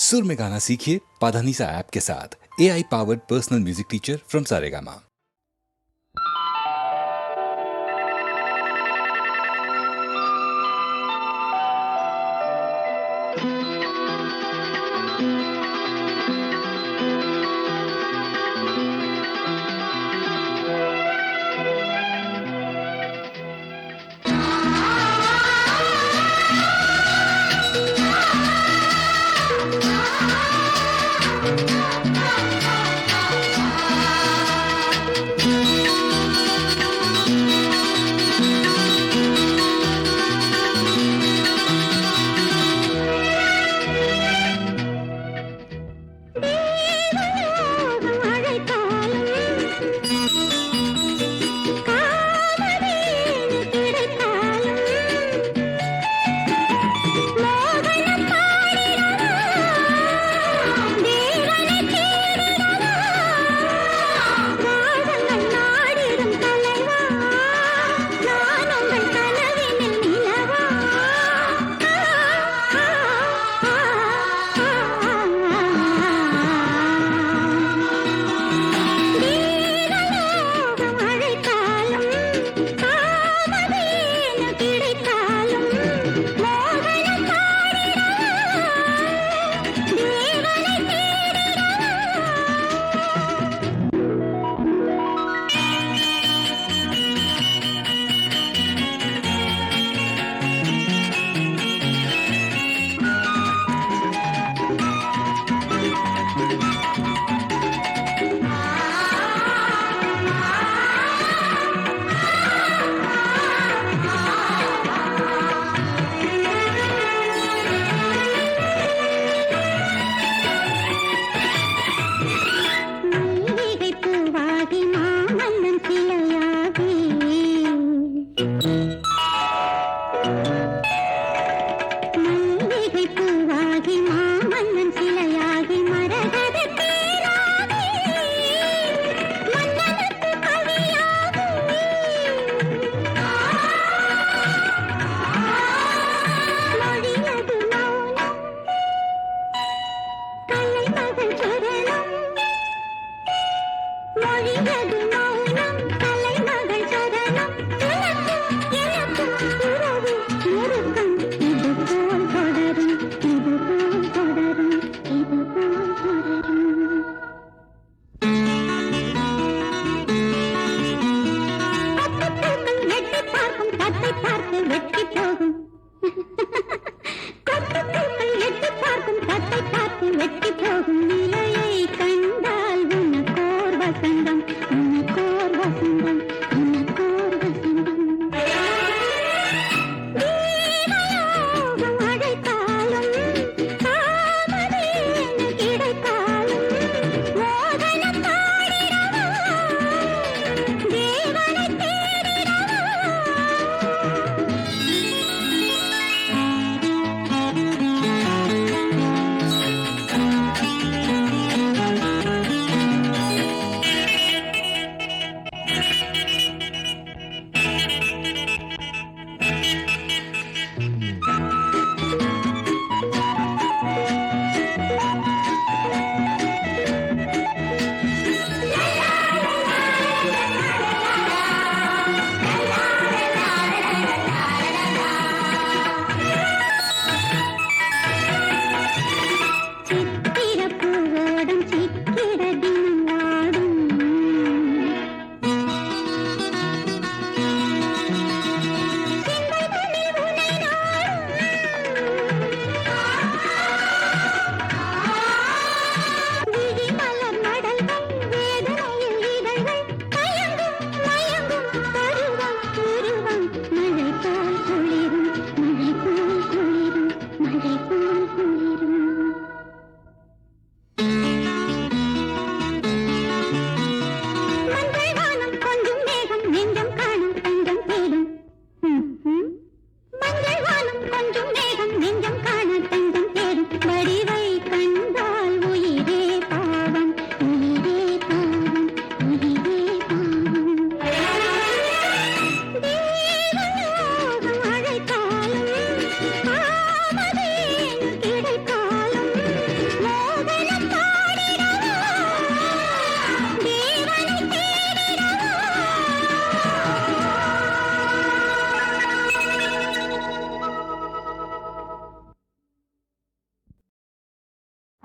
सुर में गाना सीखिए पाधानीसा ऐप के साथ। AI powered personal music teacher from Saregama.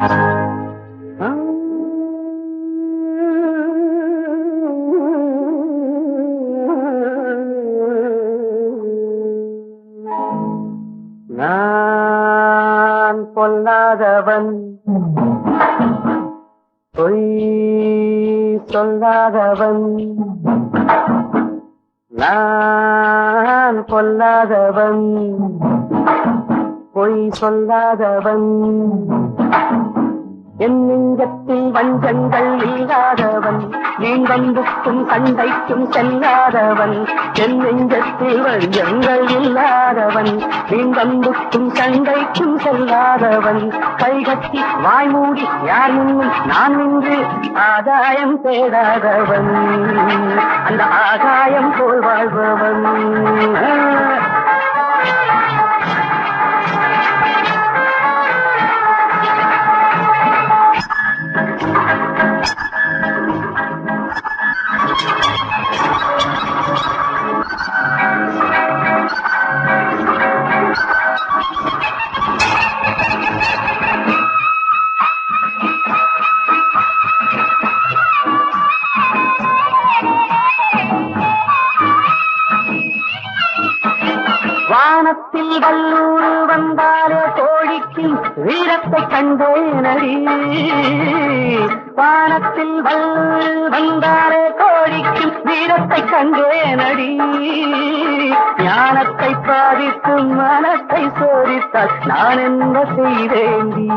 நான் பொல்லாதவன், பொய் சொல்லாதவன். நான் பொல்லாதவன், பொய் சொல்லாதவன். என் நெஞ்சத்தில் வஞ்சங்கள் இல்லாதவன், நீங்கம்புக்கும் சண்டைக்கும் செல்லாதவன். என் நெஞ்சத்தில் வஞ்சங்கள் இல்லாதவன், நீங்கம்புக்கும் சண்டைக்கும் செல்லாதவன். கைகட்டி வாய்மூடி யார் முன்னும் நான் நின்று ஆதாயம் தேடாதவன், அந்த ஆகாயம் போல் வாழ்பவன். வானத்தில் வல்லூர் வந்தாலே கோழிக்கும் வீரத்தை கண்டேனடி. வானத்தில் வந்தாலே கோழிக்கும் வீரத்தை கண்டேனடி. ஞானத்தை பாதிக்கும் மனத்தை சோதித்தால் நான் என்ன செய்தேண்டி.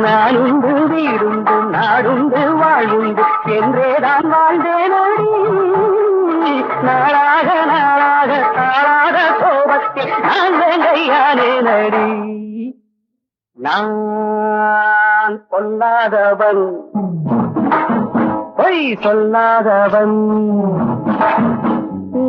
நானுண்டு வீடுண்டு நாடுண்டு வாழ்வுண்டு என்றேதான் வாழ்ந்தேனடி. நாளாக நாளாக தாளாக கோபத்தில் நான் வெங்கையானே நடி. நான் பொல்லாதவன், பொய் சொல்லாதவன்.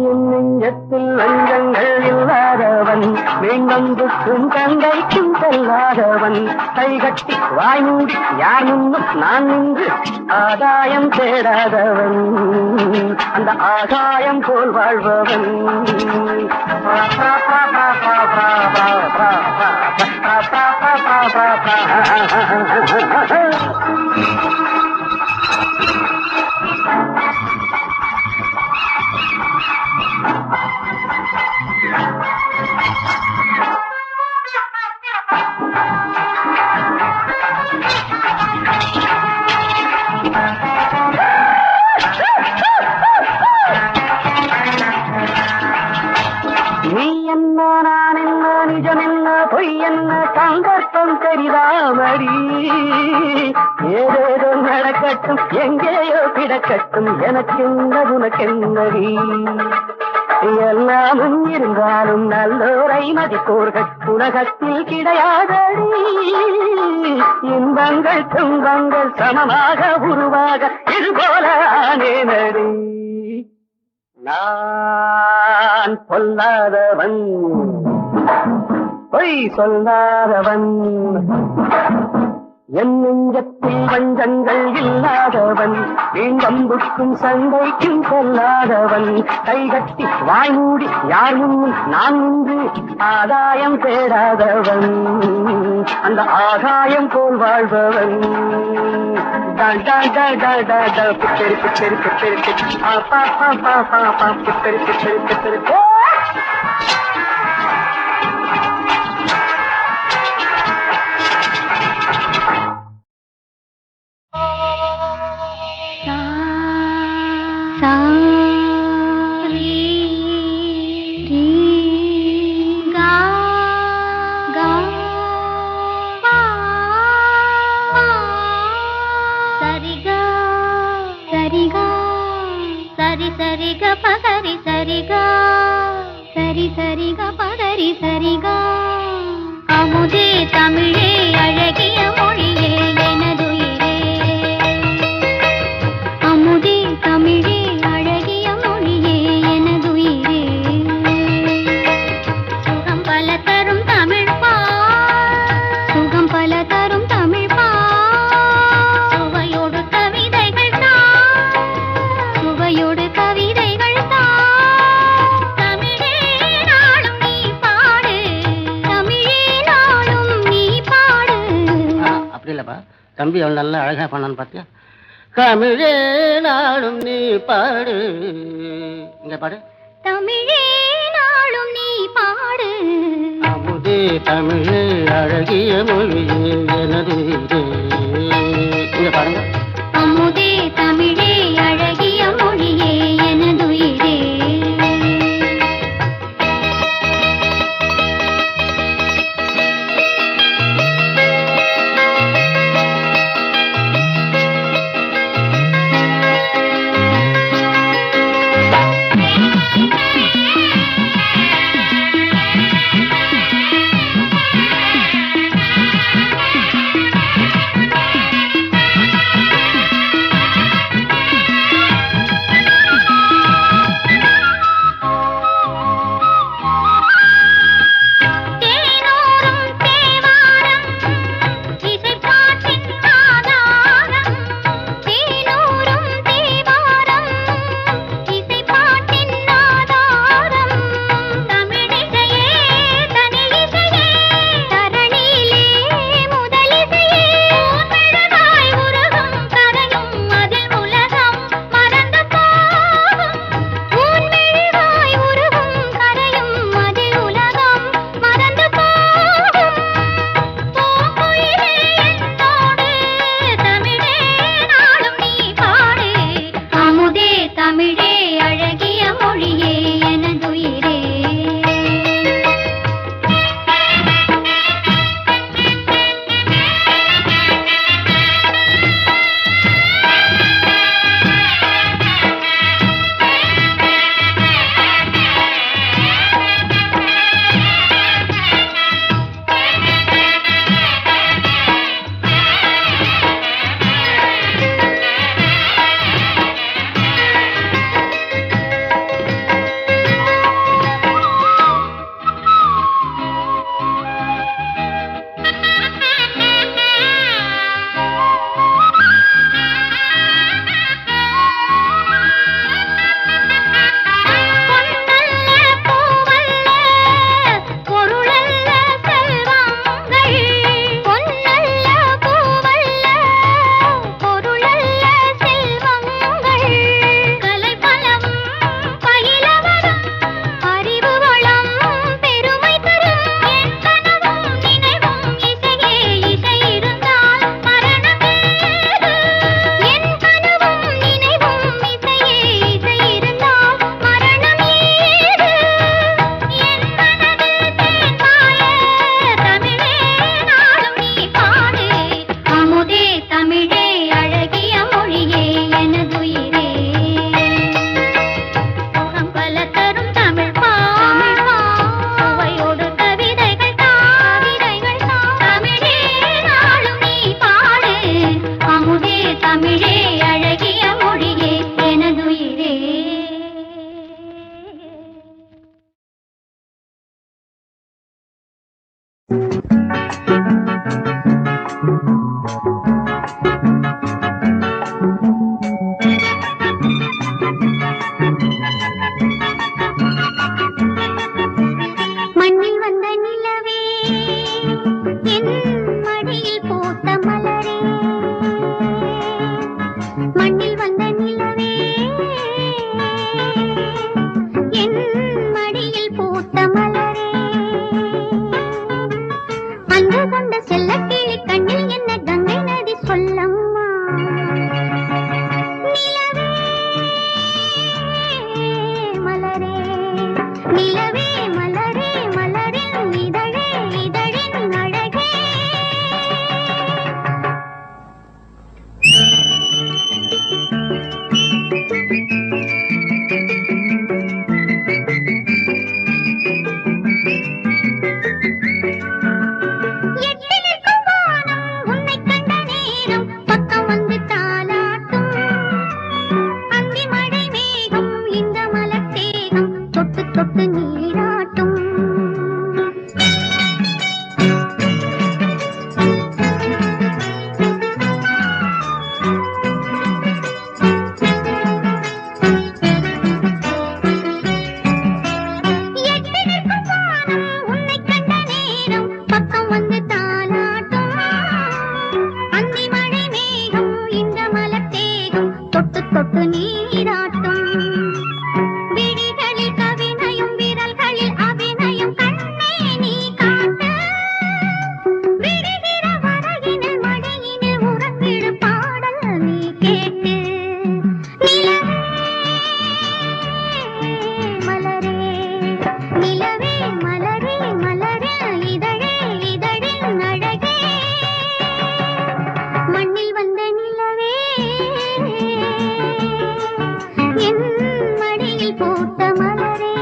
என் நெஞ்சத்தில் லஞ்சங்கள் இல்லாதவன், வேங்கம்புக்கும் கங்கைக்கும் செல்லாதவன். கைகட்டி வாய்மூடி யார் முன்னும் நான் நின்று ஆதாயம் தேடாதவன், அந்த ஆகாயம் போல் வாழ்பவன். நீ என்ன நான் என்ன நிஜம் என்ன பொய் என்ன சந்தர்ப்பம் தெரியாமடி. ஏதேதோ நடக்கட்டும் எங்கேயோ கிடக்கட்டும் எனக்கென்ன உனக்கென்னடி. எல்லாமும் இருந்தாலும் நல்லோரை மதிப்போர்கள் உலகத்தில் கிடையாதடி. இன்பங்கள் துன்பங்கள் சமமாக உருவாக இதுபோல ஆனேனடி. நான் பொல்லாதவன், பொய் சொல்லாதவன். என் நெஞ்சத்தில் வஞ்சங்கள் இல்லாதவன், வீங்கம்புக்கும் சண்டைக்கும் செல்லாதவன். கைகட்டி வாய்மூடி யார் முன்னும் நான் நின்று ஆதாயம் தேடாதவன், அந்த ஆகாயம் போல் வாழ்பவன். பித்தரி பித்தரி பித்தரி பாப்பா பாப்பா பாப்பா பித்தரி பித்தரி பித்தரி. அமுதே தமிழே அழகிய மொழியே எனதுயிரே. அமுதே தமிழே அழகிய மொழியே எனதுயிரே. சுகம் பல தரும் தமிழ் பா, சுகம் பல தரும் தமிழ் பா. சுவையோடு கவிதைகள் தான், சுவையோடு கவிதைகள் தான். தமிழே நாளும் நீ பாடு, தமிழே நாளும் நீ பாடு. பாத்தியாப்பா தம்பி அவன் நல்லா அழகா பண்ணான்னு பாத்தியா? தமிழே நாளும் நீ பாடு, இங்க பாடு. தமிழே நாளும் நீ பாடு, அமுதே தமிழே அழகிய மொழியே எனது இதே. இங்க பாருங்க. அமுதே தமிழே அழகிய மொழியே எனதுயிரே. தொட்டு நீராட்டும் விழிகளில் கவினையும் விரல்களில் அபிநயம் கண்ணே நீ காட்டு விடுகிற வரையினில் மடியினில் உறங்கிடு பாடல் நீ கேட்டு நிலவே மலரே மலரே இதழே இதழின் அழகே மண்ணில் வந்த நிலவே என் மடியில் பூத்த மலரே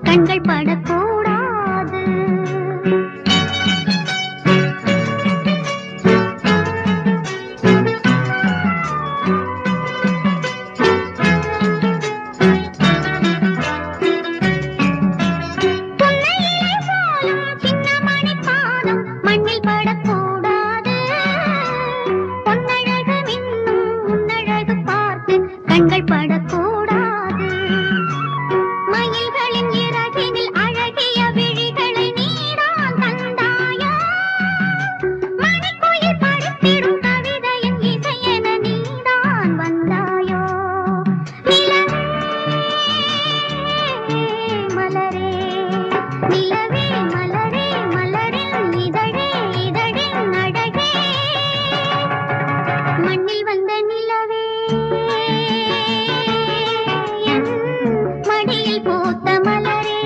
கண்கள் படக்கூடாது சின்னமணி பாதம் மண்ணில் படக்கூடாது பொன்னழகு மின்னும் உன்னழகு பார்த்து கண்கள் படக்கூடாது மயில்களின் இறகினில் அழகிய விழிகளை நீதான் தந்தாயோ மணிக்குயில் படித்திடும் கவிதையின் இசையென நீதான் வந்தாயோ நிலவே மலரே நிலவே மலரே மலரின் இதழே இதழின் அழகே மண்ணில் வந்த நிலவே என் மடியில் பூத்த மலரே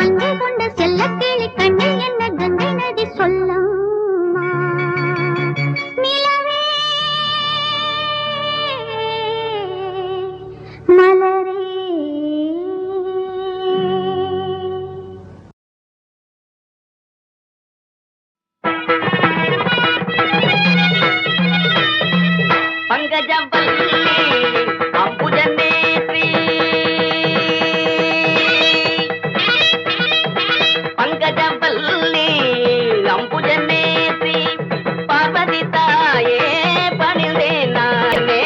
அன்பு கொண்ட செல்லக்கிளி கண்ணில் என்ன கங்கை நதி சொல்லம்மா நிலவே மலரே பங்கஜவல்லி அம்புஜநேத்ரி பங்கஜவல்லி அம்புஜநேத்ரி பார்வதி தாயே பணிந்தே நானே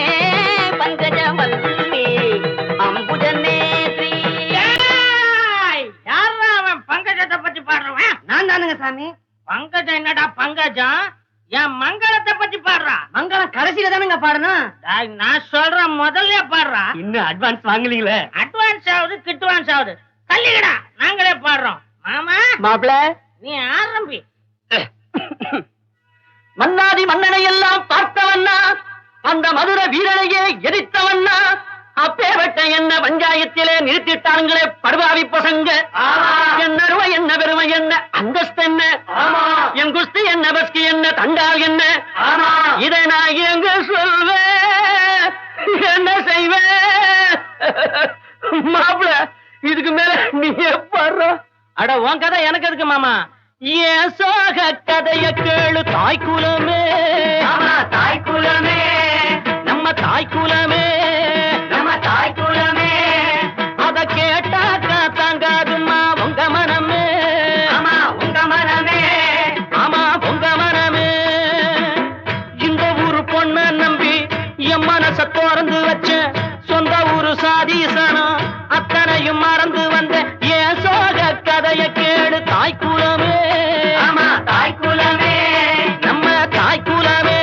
பங்கஜவல்லி அம்புஜநேத்ரி. யாரா அவன் பங்கஜத்தை பத்தி பாடுறவன்? நான் தானுங்க சாமி. பங்கஜம் என்னடா பங்கஜம்? என் மங்களத்தை பத்தி பாடுறா. மங்களம் கடைசியில தானுங்க பாடணும். நான் சொல்றேன் முதல்ல பாடுறா. இன்னும் அட்வான்ஸ் வாங்கலீங்களே. அட்வான்ஸ் ஆகுது கிட்வான்ஸ் ஆகுது. தள்ளிக்கடா, நாங்களே பாடுறோம். மாமா மாப்பிள நீ ஆரம்பி. மன்னாதி மன்னனை எல்லாம் பார்த்தவண்ணா, அந்த மதுரை வீரனையே எரித்தவண்ணா, அப்பேவட்ட என்ன பஞ்சாயத்திலே நிறுத்திட்டாங்களே படுபாவி பசங்க. என்ன அருமை என்ன பெருமை என்ன அந்தஸ்து என்ன, என் குஸ்தி என்ன பஸ்கி என்ன தண்டால் என்ன, இதை நான் எங்க சொல்வேன் என்ன செய்வேன்? மாப்பிள இதுக்கு மேல நீ பாடுற. அட உன் கதை எனக்கு எதுக்கு மாமா? ஏன் சோக கதைய கேளு தாய்க்குலமே, தாய்க்குலமே நம்ம தாய்க்குலமே, நம்ம தாய்க்குலமே. அத கேட்டாக்கா தாங்காதுமா உங்க மனமே, ஆமா உங்க மனமே, ஆமா உங்க மனமே. இந்த ஊரு பொண்ண நம்பி என் மனச திறந்து வச்ச, சொந்த ஊரு சாதீசனம் அத்தனையும் மறந்து வந்த ஏன் சோக கதைய கேளு தாய்க்குலமே, ஆமா தாய்க்குலமே நம்ம தாய்க்குலமே.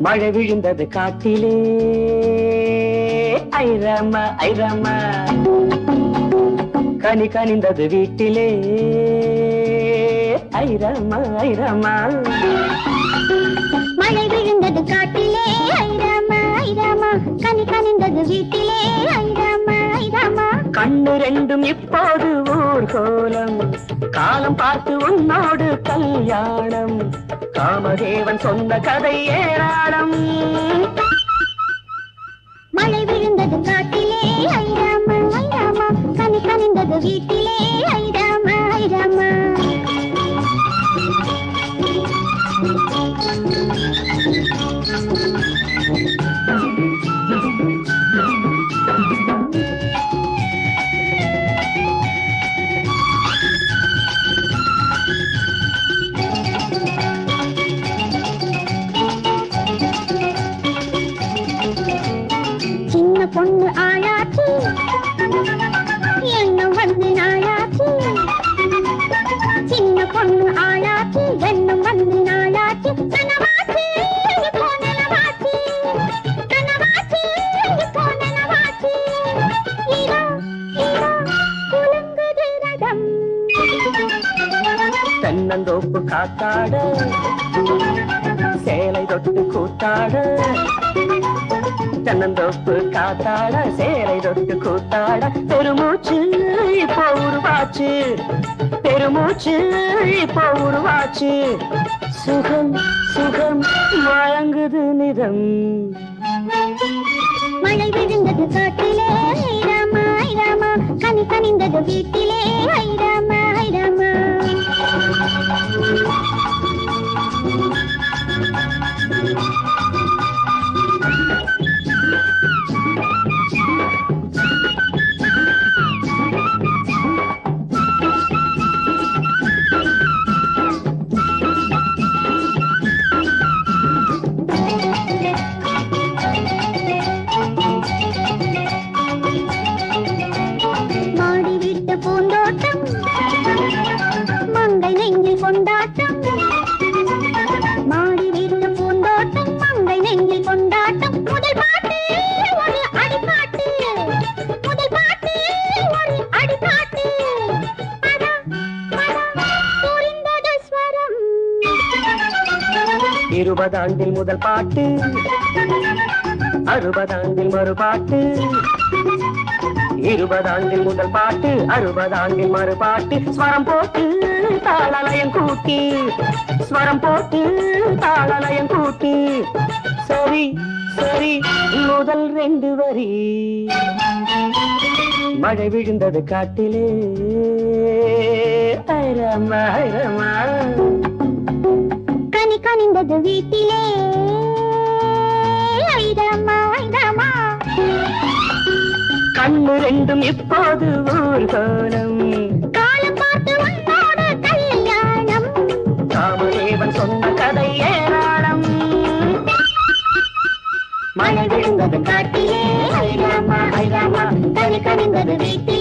மழை விழுந்தது காட்டிலே ஐரம்மா ஐரம்மா, கனி கனிந்தது வீட்டிலே ஐரம்மா ஐரம்மா. மழை விழுந்தது காட்டிலே ஐராமா ஐராமா, கனி கனிந்தது வீட்டிலே ஐராமா ஐராமா. கண்ணு ரெண்டும் இப்போது ஊர்கோலம், காலம் பார்த்து உன்னோடு கல்யாணம், காமதேவன் சொன்ன கதை ஏராளம். மழை விழுந்தது காட்டிலே ஐராமா ஐராமா, கனி கனிந்தது வீட்டிலே ஐராமா ஐராமா. சின்ன பொண்ணு ஆளாச்சு, எண்ணம் வந்து நாளாச்சு. சின்ன பொண்ணு ஆளாச்சு, எண்ணம் வந்து நாளாச்சு. கனவாச்சு இப்போ நனவாச்சு, கனவாச்சு இப்போ நனவாச்சு. ஈரா ஈரா குலுங்குது ரதம். தென்னந்தோப்பு காத்தாட, சேலை தொட்டு கூத்தாட, தென்னந்தோப்பு காத்தாட, சேலை தொட்டு கூத்தாட. பெருமூச்சு இப்போ உருவாச்சு, பெருமூச்சு இப்போ உருவாச்சு. சுகம் சுகம் வழங்குது நிதம். மழை விழுந்தது காட்டிலே ஐராமா ஐராமா, கனி கனிந்தது வீட்டிலே ஐராமா ஐராமா. மாடி வீட்டு பூந்தோட்டம், மங்கை நெஞ்சில் கொண்டாட்டம். மாடி வீட்டு பூந்தோட்டம், மங்கை நெஞ்சில் கொண்டாட்டம். முதல் பாட்டு ஒரு அடிப்பாட்டு, முதல் பாட்டு ஒரு அடிப்பாட்டு. பதா பதா புரிந்தது ஸ்வரம். 20 ஆண்டில் முதல் பாட்டு, 60 ஆண்டில் மறுபாட்டு. 20 ஆண்டில் முதல் பாட்டு, 60 ஆண்டில் மறுபாட்டு. ஸ்வரம் போட்டு தாளலயம் கூட்டி, ஸ்வரம் போட்டு தாளலயம் கூட்டி. சரி சரி முதல் 2 வரி. மழை விழுந்தது காட்டிலே ஐரம்மா ஐரம்மா, கனி கனிந்தது வீட்டிலே ஐராமா ஐராமா. கண்ணு ரெண்டும் இப்போது ஊர்கோலம், காலம் பார்த்து உன்னோடு கல்யாணம், காமதேவன் சொன்ன கதை ஏராளம். மழை விழுந்தது காட்டிலே ஐராமா ஐராமா, கனி கனிந்தது வீட்டிலே